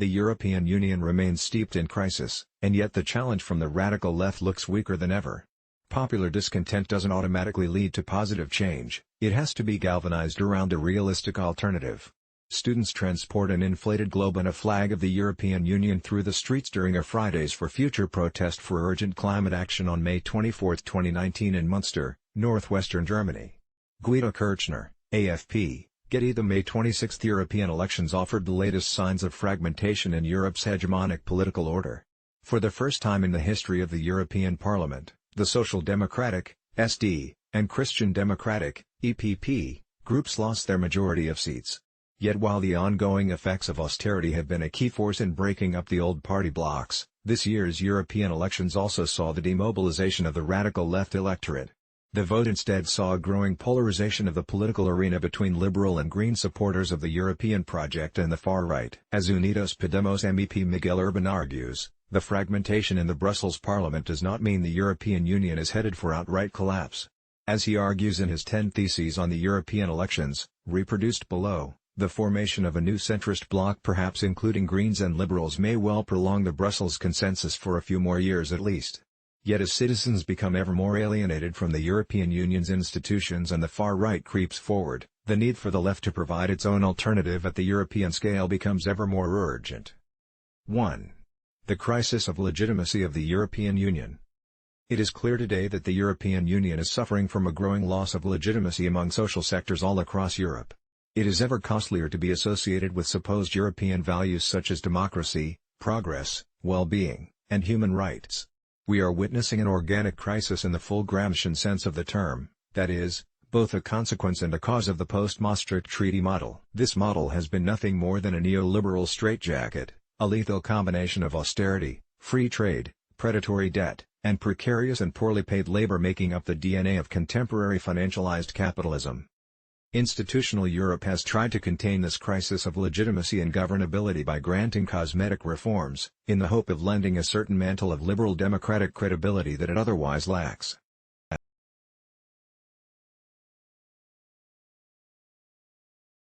The European Union remains steeped in crisis, and yet the challenge from the radical left looks weaker than ever. Popular discontent doesn't automatically lead to positive change, it has to be galvanized around a realistic alternative. Students transport an inflated globe and a flag of the European Union through the streets during a Fridays for Future protest for urgent climate action on May 24, 2019 in Munster, northwestern Germany. Guido Kirchner, AFP, Getty. The May 26 European elections offered the latest signs of fragmentation in Europe's hegemonic political order. For the first time in the history of the European Parliament, the Social Democratic, SD, and Christian Democratic, EPP, groups lost their majority of seats. Yet while the ongoing effects of austerity have been a key force in breaking up the old party blocs, this year's European elections also saw the demobilization of the radical left electorate. The vote instead saw a growing polarization of the political arena between liberal and green supporters of the European project and the far right. As Unidos Podemos MEP Miguel Urban argues, the fragmentation in the Brussels Parliament does not mean the European Union is headed for outright collapse. As he argues in his 10 Theses on the European elections, reproduced below, the formation of a new centrist bloc, perhaps including Greens and Liberals, may well prolong the Brussels consensus for a few more years at least. Yet as citizens become ever more alienated from the European Union's institutions and the far right creeps forward, the need for the left to provide its own alternative at the European scale becomes ever more urgent. 1. The crisis of legitimacy of the European Union. It is clear today that the European Union is suffering from a growing loss of legitimacy among social sectors all across Europe. It is ever costlier to be associated with supposed European values such as democracy, progress, well-being, and human rights. We are witnessing an organic crisis in the full Gramscian sense of the term, that is, both a consequence and a cause of the post-Maastricht Treaty model. This model has been nothing more than a neoliberal straitjacket, a lethal combination of austerity, free trade, predatory debt, and precarious and poorly paid labor making up the DNA of contemporary financialized capitalism. Institutional Europe has tried to contain this crisis of legitimacy and governability by granting cosmetic reforms, in the hope of lending a certain mantle of liberal democratic credibility that it otherwise lacks.